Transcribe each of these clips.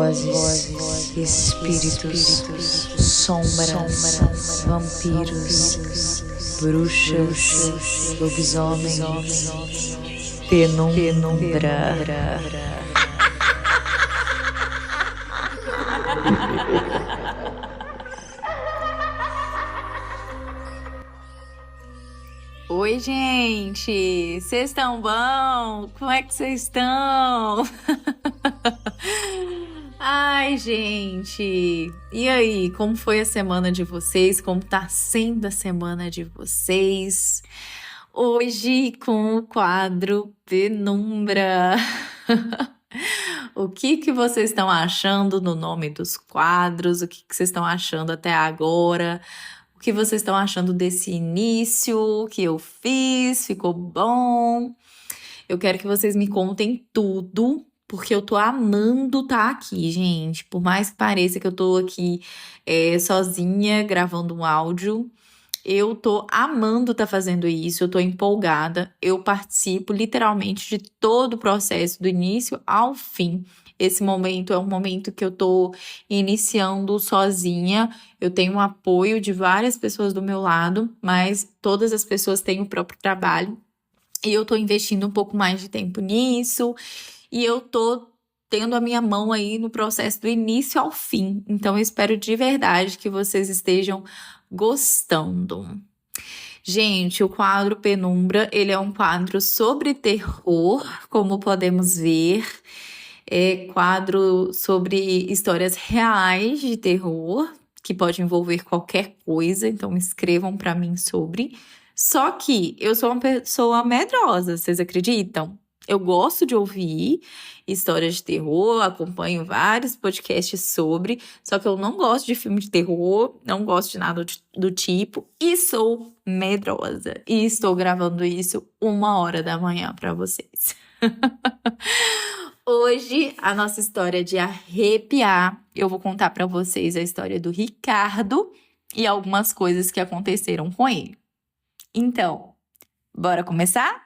vozes, espíritos, sombras, vampiros, bruxas, lobisomens, penumbra. Oi, gente! Vocês estão bom? Como é que vocês estão? Ai, gente! E aí, como foi a semana de vocês? Como tá sendo a semana de vocês? Hoje com o quadro Penumbra. O que vocês estão achando no nome dos quadros? O que vocês estão achando até agora? O que vocês estão achando desse início que eu fiz? Ficou bom? Eu quero que vocês me contem tudo, porque eu tô amando estar aqui, gente. Por mais que pareça que eu tô aqui sozinha gravando um áudio, eu tô amando estar fazendo isso, eu tô empolgada. Eu participo literalmente de todo o processo, do início ao fim. Esse momento é um momento que eu tô iniciando sozinha. Eu tenho um apoio de várias pessoas do meu lado, mas todas as pessoas têm o próprio trabalho. E eu tô investindo um pouco mais de tempo nisso. E eu tô tendo a minha mão aí no processo do início ao fim. Então eu espero de verdade que vocês estejam gostando. Gente, o quadro Penumbra, ele é um quadro sobre terror, como podemos ver. É quadro sobre histórias reais de terror, que pode envolver qualquer coisa, então escrevam para mim sobre. Só que eu sou uma pessoa medrosa, vocês acreditam? Eu gosto de ouvir histórias de terror, acompanho vários podcasts sobre, só que eu não gosto de filme de terror, não gosto de nada do tipo, e sou medrosa. E estou gravando isso 1h da manhã para vocês. Hoje, a nossa história de arrepiar, eu vou contar para vocês a história do Ricardo e algumas coisas que aconteceram com ele. Então, bora começar?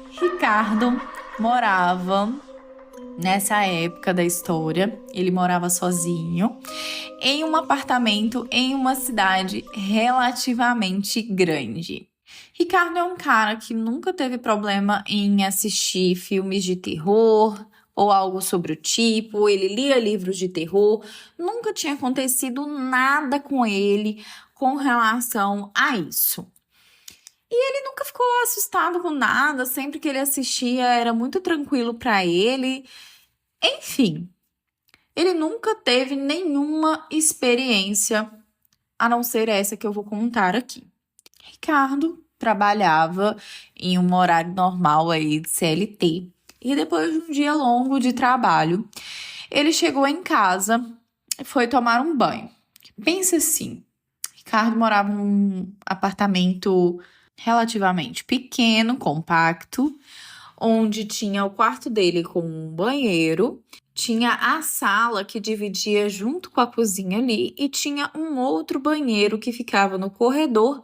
Ricardo morava, nessa época da história, ele morava sozinho, em um apartamento em uma cidade relativamente grande. Ricardo é um cara que nunca teve problema em assistir filmes de terror ou algo sobre o tipo, ele lia livros de terror, nunca tinha acontecido nada com ele com relação a isso. E ele nunca ficou assustado com nada, sempre que ele assistia era muito tranquilo para ele. Enfim, ele nunca teve nenhuma experiência a não ser essa que eu vou contar aqui. Ricardo trabalhava em um horário normal aí de CLT e depois de um dia longo de trabalho, ele chegou em casa e foi tomar um banho. Pensa assim, Ricardo morava num apartamento relativamente pequeno, compacto, onde tinha o quarto dele com um banheiro, tinha a sala que dividia junto com a cozinha ali e tinha um outro banheiro que ficava no corredor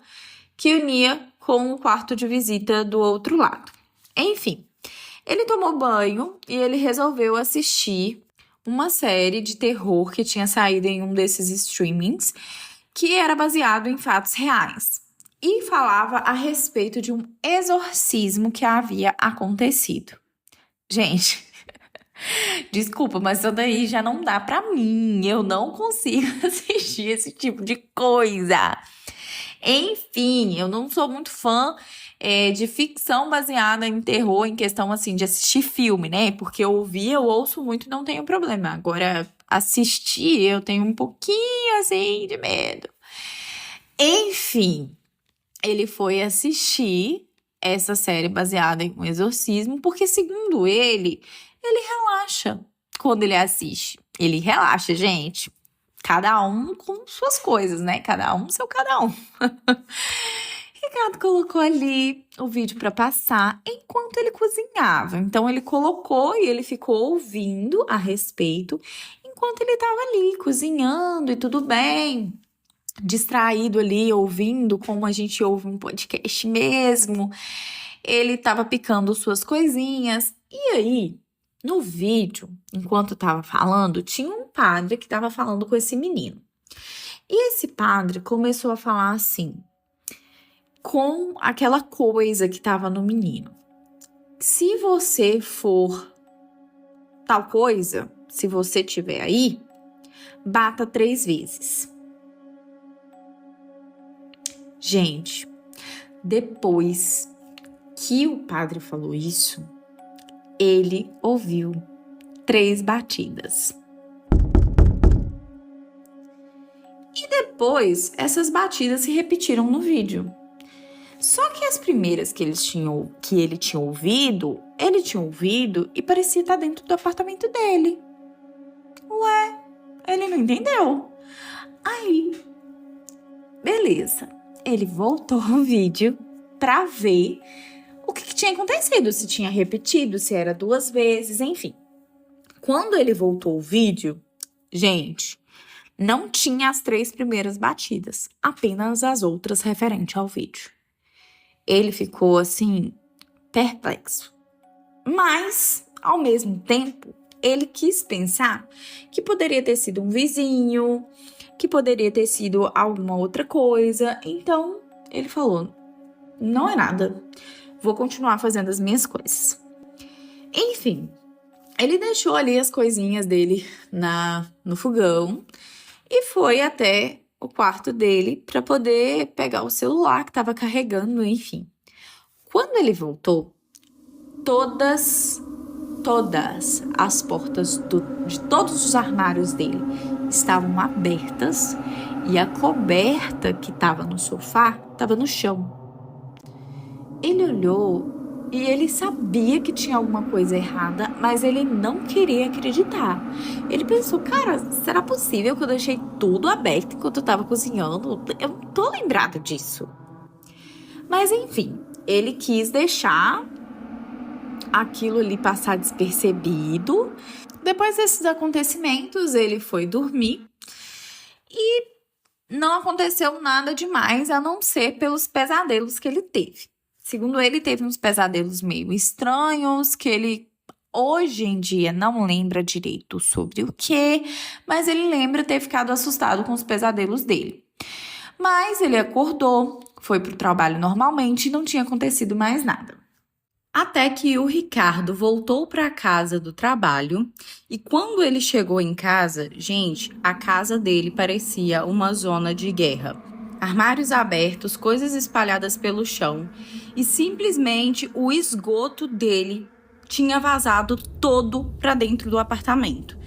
que unia com o quarto de visita do outro lado. Enfim, ele tomou banho e ele resolveu assistir uma série de terror que tinha saído em um desses streamings que era baseado em fatos reais e falava a respeito de um exorcismo que havia acontecido. Gente, desculpa, mas isso daí já não dá pra mim. Eu não consigo assistir esse tipo de coisa. Enfim, eu não sou muito fã de ficção baseada em terror, em questão assim de assistir filme, né? Porque eu ouço muito, não tenho problema. Agora, assistir, eu tenho um pouquinho assim de medo. Enfim, ele foi assistir essa série baseada em um exorcismo, porque segundo ele relaxa quando ele assiste. Ele relaxa, gente. Cada um com suas coisas, né? Cada um seu cada um. Ricardo colocou ali o vídeo para passar enquanto ele cozinhava. Então ele colocou e ele ficou ouvindo a respeito enquanto ele estava ali cozinhando e tudo bem, distraído ali, ouvindo como a gente ouve um podcast mesmo. Ele estava picando suas coisinhas. E aí, no vídeo, enquanto estava falando, tinha um padre que estava falando com esse menino. E esse padre começou a falar assim, com aquela coisa que estava no menino. Se você for tal coisa, se você estiver aí, bata 3 vezes. Gente, depois que o padre falou isso, ele ouviu 3 batidas. E depois, essas batidas se repetiram no vídeo. Só que as primeiras que ele tinha ouvido e parecia estar dentro do apartamento dele. Ué, ele não entendeu. Aí, beleza. Ele voltou o vídeo pra ver o que tinha acontecido, se tinha repetido, se era 2 vezes, enfim. Quando ele voltou o vídeo, gente, não tinha as 3 primeiras batidas, apenas as outras referentes ao vídeo. Ele ficou assim, perplexo. Mas, ao mesmo tempo, ele quis pensar que poderia ter sido um vizinho, que poderia ter sido alguma outra coisa. Então, ele falou, não é nada, vou continuar fazendo as minhas coisas. Enfim, ele deixou ali as coisinhas dele no fogão e foi até o quarto dele para poder pegar o celular que estava carregando, enfim. Quando ele voltou, todas as portas de todos os armários dele estavam abertas e a coberta que estava no sofá estava no chão. Ele olhou e ele sabia que tinha alguma coisa errada, mas ele não queria acreditar. Ele pensou, cara, será possível que eu deixei tudo aberto enquanto eu estava cozinhando? Eu não tô lembrada disso. Mas enfim, ele quis deixar aquilo ali passar despercebido. Depois desses acontecimentos, ele foi dormir e não aconteceu nada demais, a não ser pelos pesadelos que ele teve. Segundo ele, teve uns pesadelos meio estranhos, que ele hoje em dia não lembra direito sobre o que, mas ele lembra ter ficado assustado com os pesadelos dele. Mas ele acordou, foi pro trabalho normalmente e não tinha acontecido mais nada. Até que o Ricardo voltou para a casa do trabalho e quando ele chegou em casa, gente, a casa dele parecia uma zona de guerra. Armários abertos, coisas espalhadas pelo chão e simplesmente o esgoto dele tinha vazado todo para dentro do apartamento.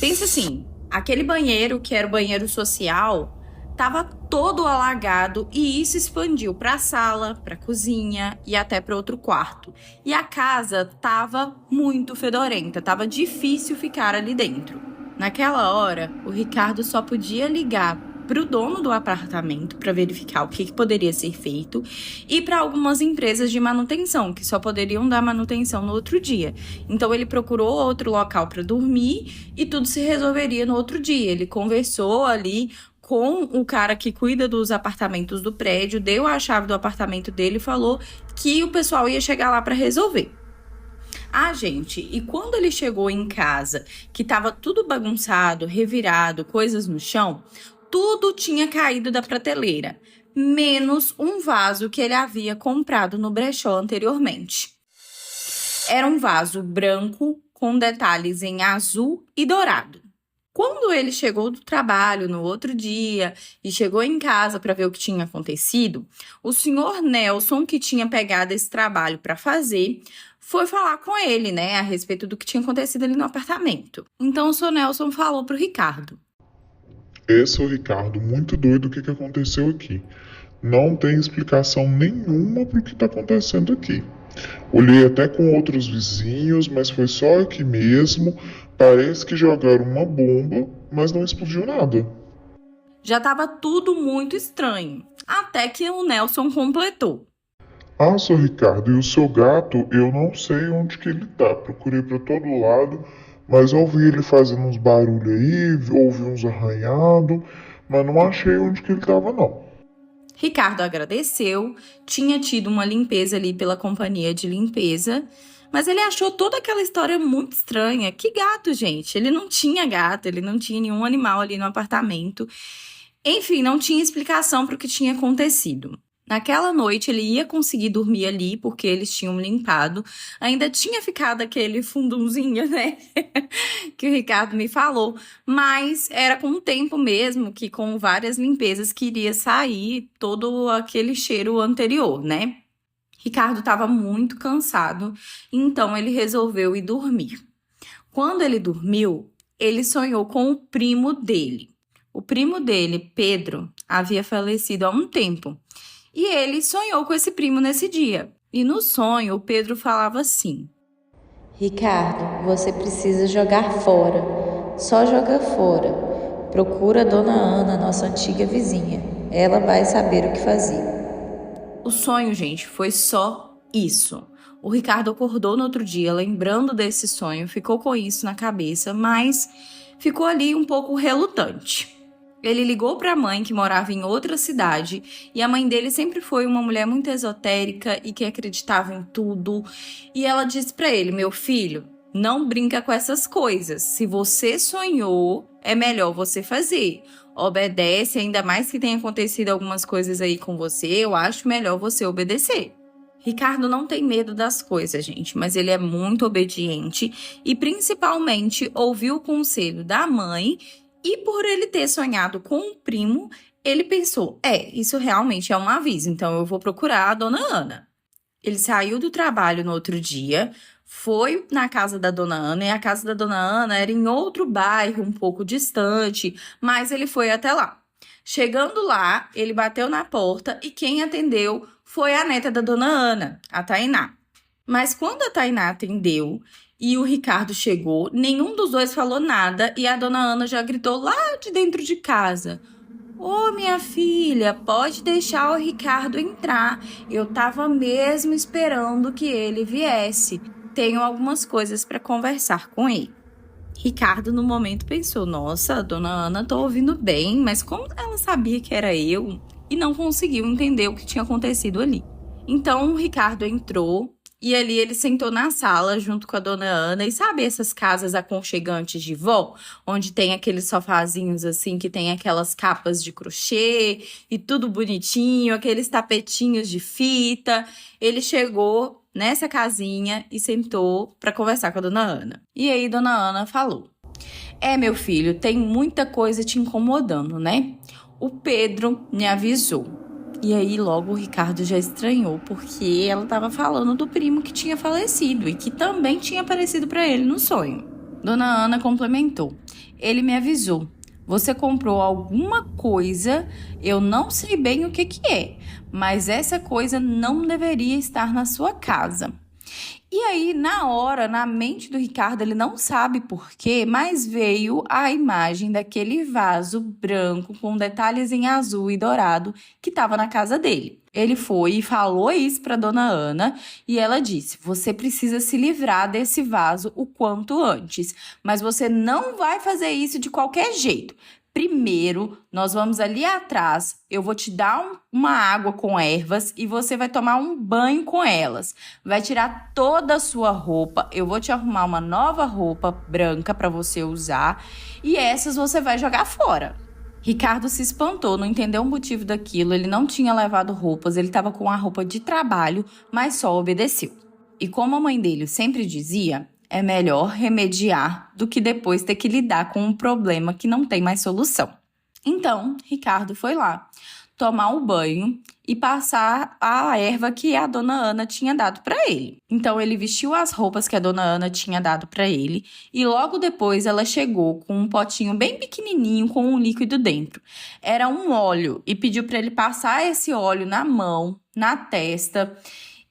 Pensa assim, aquele banheiro que era o banheiro social estava todo alagado e isso expandiu para a sala, para a cozinha e até para outro quarto. E a casa estava muito fedorenta, estava difícil ficar ali dentro. Naquela hora, o Ricardo só podia ligar para o dono do apartamento para verificar o que poderia ser feito e para algumas empresas de manutenção, que só poderiam dar manutenção no outro dia. Então, ele procurou outro local para dormir e tudo se resolveria no outro dia. Ele conversou ali com o cara que cuida dos apartamentos do prédio, deu a chave do apartamento dele e falou que o pessoal ia chegar lá para resolver. Ah, gente, e quando ele chegou em casa, que estava tudo bagunçado, revirado, coisas no chão, tudo tinha caído da prateleira, menos um vaso que ele havia comprado no brechó anteriormente. Era um vaso branco com detalhes em azul e dourado. Quando ele chegou do trabalho no outro dia e chegou em casa para ver o que tinha acontecido, o senhor Nelson, que tinha pegado esse trabalho para fazer, foi falar com ele, a respeito do que tinha acontecido ali no apartamento. Então, o senhor Nelson falou para o Ricardo. Esse é o Ricardo, muito doido o que aconteceu aqui. Não tem explicação nenhuma para o que está acontecendo aqui. Olhei até com outros vizinhos, mas foi só aqui mesmo. Parece que jogaram uma bomba, mas não explodiu nada. Já estava tudo muito estranho, até que o Nelson completou. Ah, seu Ricardo, e o seu gato, eu não sei onde que ele tá. Procurei para todo lado, Mas ouvi ele fazendo uns barulhos aí, ouvi uns arranhados, mas não achei onde que ele estava não. Ricardo agradeceu, tinha tido uma limpeza ali pela companhia de limpeza, mas ele achou toda aquela história muito estranha. Que gato, gente? Ele não tinha gato, ele não tinha nenhum animal ali no apartamento. Enfim, não tinha explicação para o que tinha acontecido. Naquela noite ele ia conseguir dormir ali porque eles tinham limpado. Ainda tinha ficado aquele fundunzinho, né? que o Ricardo me falou. Mas era com o tempo mesmo que com várias limpezas que iria sair todo aquele cheiro anterior, né? Ricardo estava muito cansado, então ele resolveu ir dormir. Quando ele dormiu, ele sonhou com o primo dele. O primo dele, Pedro, havia falecido há um tempo. E ele sonhou com esse primo nesse dia. E no sonho, o Pedro falava assim: Ricardo, você precisa jogar fora. Só joga fora. Procura a Dona Ana, nossa antiga vizinha. Ela vai saber o que fazer. O sonho, gente, foi só isso. O Ricardo acordou no outro dia lembrando desse sonho, ficou com isso na cabeça, mas ficou ali um pouco relutante. Ele ligou para a mãe, que morava em outra cidade, e a mãe dele sempre foi uma mulher muito esotérica e que acreditava em tudo. E ela disse para ele: meu filho, não brinca com essas coisas. Se você sonhou, é melhor você fazer. Obedece, ainda mais que tenha acontecido algumas coisas aí com você, eu acho melhor você obedecer. Ricardo não tem medo das coisas, gente, mas ele é muito obediente e principalmente ouviu o conselho da mãe. E por ele ter sonhado com um primo, ele pensou: isso realmente é um aviso, então eu vou procurar a Dona Ana. Ele saiu do trabalho no outro dia, foi na casa da Dona Ana, e a casa da Dona Ana era em outro bairro, um pouco distante, mas ele foi até lá. Chegando lá, ele bateu na porta e quem atendeu foi a neta da Dona Ana, a Tainá. Mas quando a Tainá atendeu e o Ricardo chegou, nenhum dos dois falou nada e a Dona Ana já gritou lá de dentro de casa: Ô, minha filha, pode deixar o Ricardo entrar. Eu tava mesmo esperando que ele viesse. Tenho algumas coisas para conversar com ele. Ricardo, no momento, pensou: nossa, Dona Ana, tô ouvindo bem, mas como ela sabia que era eu? E não conseguiu entender o que tinha acontecido ali. Então, o Ricardo entrou. E ali ele sentou na sala junto com a Dona Ana. E sabe essas casas aconchegantes de vó? Onde tem aqueles sofazinhos assim, que tem aquelas capas de crochê e tudo bonitinho, aqueles tapetinhos de fita. Ele chegou nessa casinha e sentou para conversar com a Dona Ana. E aí Dona Ana falou: meu filho, tem muita coisa te incomodando, né? O Pedro me avisou. E aí logo o Ricardo já estranhou, porque ela estava falando do primo que tinha falecido e que também tinha aparecido para ele no sonho. Dona Ana complementou: ele me avisou. Você comprou alguma coisa, eu não sei bem o que é, mas essa coisa não deveria estar na sua casa. E aí, na hora, na mente do Ricardo, ele não sabe por quê, mas veio a imagem daquele vaso branco com detalhes em azul e dourado que estava na casa dele. Ele foi e falou isso para Dona Ana e ela disse: você precisa se livrar desse vaso o quanto antes, mas você não vai fazer isso de qualquer jeito. Primeiro, nós vamos ali atrás, eu vou te dar uma água com ervas e você vai tomar um banho com elas. Vai tirar toda a sua roupa, eu vou te arrumar uma nova roupa branca para você usar e essas você vai jogar fora. Ricardo se espantou, não entendeu o motivo daquilo, ele não tinha levado roupas, ele estava com a roupa de trabalho, mas só obedeceu. E como a mãe dele sempre dizia, é melhor remediar do que depois ter que lidar com um problema que não tem mais solução. Então, Ricardo foi lá tomar um banho e passar a erva que a Dona Ana tinha dado para ele. Então, ele vestiu as roupas que a Dona Ana tinha dado para ele e logo depois ela chegou com um potinho bem pequenininho com um líquido dentro. Era um óleo e pediu para ele passar esse óleo na mão, na testa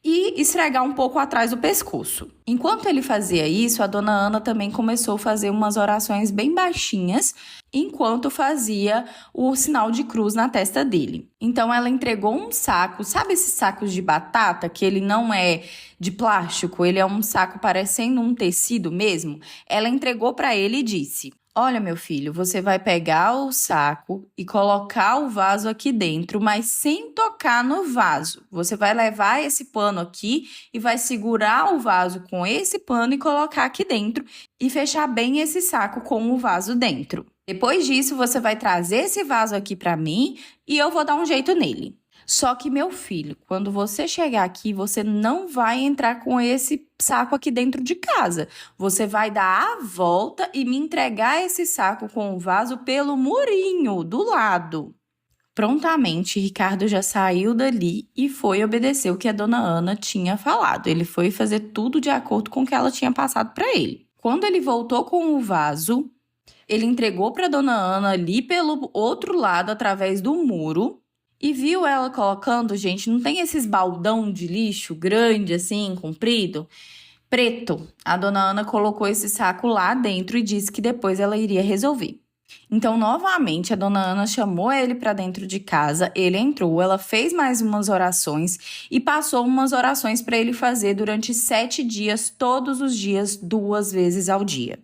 e esfregar um pouco atrás do pescoço. Enquanto ele fazia isso, a dona Ana também começou a fazer umas orações bem baixinhas, enquanto fazia o sinal de cruz na testa dele. Então ela entregou um saco, sabe esses sacos de batata, que ele não é de plástico, ele é um saco parecendo um tecido mesmo? Ela entregou para ele e disse: olha, meu filho, você vai pegar o saco e colocar o vaso aqui dentro, mas sem tocar no vaso. Você vai levar esse pano aqui e vai segurar o vaso com esse pano e colocar aqui dentro e fechar bem esse saco com o vaso dentro. Depois disso, você vai trazer esse vaso aqui para mim e eu vou dar um jeito nele. Só que, meu filho, quando você chegar aqui, você não vai entrar com esse saco aqui dentro de casa. Você vai dar a volta e me entregar esse saco com o vaso pelo murinho do lado. Prontamente, Ricardo já saiu dali e foi obedecer o que a dona Ana tinha falado. Ele foi fazer tudo de acordo com o que ela tinha passado para ele. Quando ele voltou com o vaso, ele entregou para a dona Ana ali pelo outro lado, através do muro. E viu ela colocando, gente, não tem esses baldão de lixo grande assim, comprido? Preto. A dona Ana colocou esse saco lá dentro e disse que depois ela iria resolver. Então, novamente, a dona Ana chamou ele para dentro de casa, ele entrou, ela fez mais umas orações e passou umas orações para ele fazer durante 7 dias, todos os dias, 2 vezes ao dia.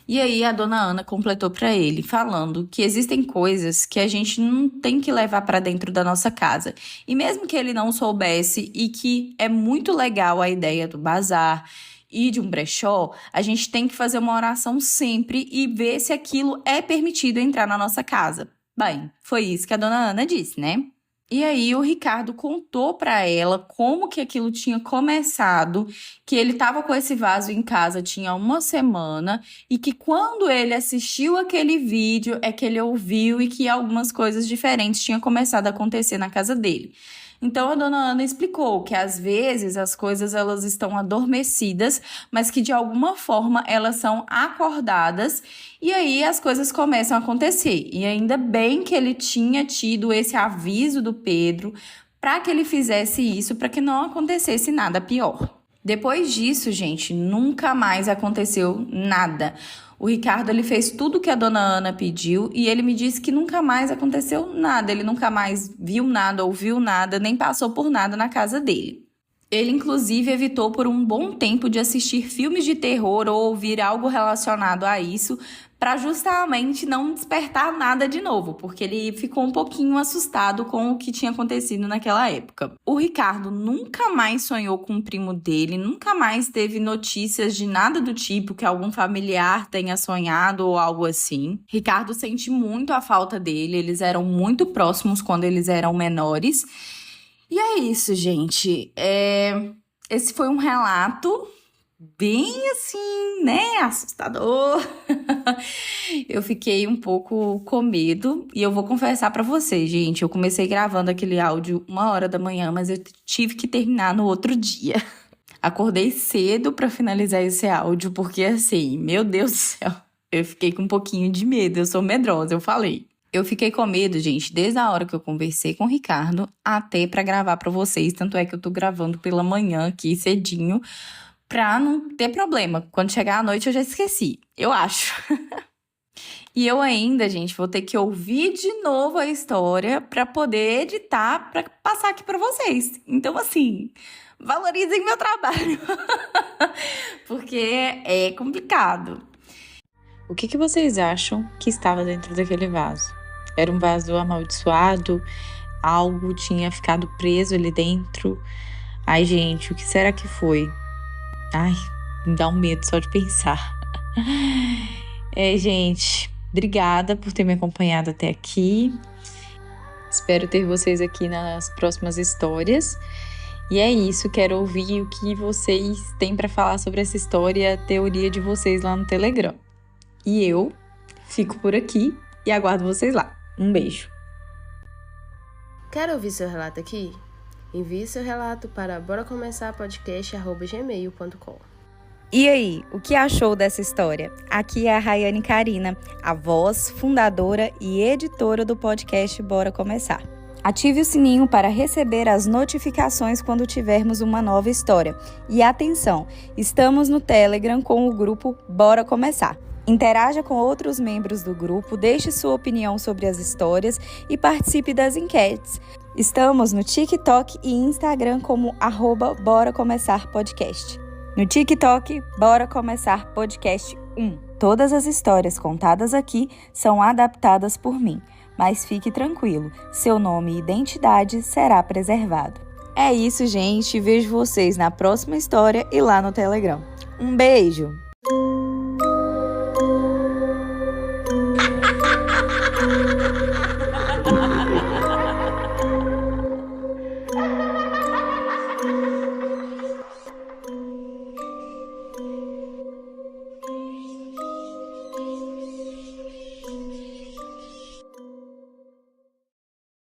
E aí a dona Ana completou para ele, falando que existem coisas que a gente não tem que levar para dentro da nossa casa. E mesmo que ele não soubesse e que é muito legal a ideia do bazar e de um brechó, a gente tem que fazer uma oração sempre e ver se aquilo é permitido entrar na nossa casa. Bem, foi isso que a dona Ana disse, né? E aí o Ricardo contou para ela como que aquilo tinha começado, que ele estava com esse vaso em casa tinha 1 semana e que quando ele assistiu aquele vídeo é que ele ouviu e que algumas coisas diferentes tinham começado a acontecer na casa dele. Então a dona Ana explicou que às vezes as coisas elas estão adormecidas, mas que de alguma forma elas são acordadas e aí as coisas começam a acontecer. E ainda bem que ele tinha tido esse aviso do Pedro para que ele fizesse isso, para que não acontecesse nada pior. Depois disso, gente, nunca mais aconteceu nada. O Ricardo ele fez tudo que a dona Ana pediu e ele me disse que nunca mais aconteceu nada. Ele nunca mais viu nada, ouviu nada, nem passou por nada na casa dele. Ele, inclusive, evitou por um bom tempo de assistir filmes de terror ou ouvir algo relacionado a isso para justamente não despertar nada de novo, porque ele ficou um pouquinho assustado com o que tinha acontecido naquela época. O Ricardo nunca mais sonhou com o primo dele, nunca mais teve notícias de nada do tipo que algum familiar tenha sonhado ou algo assim. Ricardo sente muito a falta dele, eles eram muito próximos quando eles eram menores. E é isso, gente. Esse foi um relato bem assim, né, assustador. Eu fiquei um pouco com medo e eu vou confessar pra vocês, gente, eu comecei gravando aquele áudio 1h da manhã, mas eu tive que terminar no outro dia. Acordei cedo pra finalizar esse áudio, porque assim, meu Deus do céu, eu fiquei com um pouquinho de medo, eu sou medrosa, eu falei. Eu fiquei com medo, gente, desde a hora que eu conversei com o Ricardo até pra gravar pra vocês, tanto é que eu tô gravando pela manhã aqui cedinho, pra não ter problema. Quando chegar à noite eu já esqueci, eu acho. E eu ainda, gente, vou ter que ouvir de novo a história pra poder editar, pra passar aqui pra vocês. Então, assim, valorizem meu trabalho. Porque é complicado. O que vocês acham que estava dentro daquele vaso? Era um vaso amaldiçoado? Algo tinha ficado preso ali dentro? Ai, gente, o que será que foi? Ai, me dá um medo só de pensar. Gente, obrigada por ter me acompanhado até aqui. Espero ter vocês aqui nas próximas histórias. E é isso, quero ouvir o que vocês têm para falar sobre essa história, a teoria de vocês lá no Telegram. E eu fico por aqui e aguardo vocês lá. Um beijo. Quer ouvir seu relato aqui? Envie seu relato para boracomeçarpodcast@gmail.com. E aí, o que achou dessa história? Aqui é a Rayane Karina, a voz, fundadora e editora do podcast Bora Começar. Ative o sininho para receber as notificações quando tivermos uma nova história. E atenção, estamos no Telegram com o grupo Bora Começar. Interaja com outros membros do grupo, deixe sua opinião sobre as histórias e participe das enquetes. Estamos no TikTok e Instagram como @Bora Começar Podcast. No TikTok, Bora Começar Podcast 1. Todas as histórias contadas aqui são adaptadas por mim, mas fique tranquilo, seu nome e identidade será preservado. É isso, gente. Vejo vocês na próxima história e lá no Telegram. Um beijo!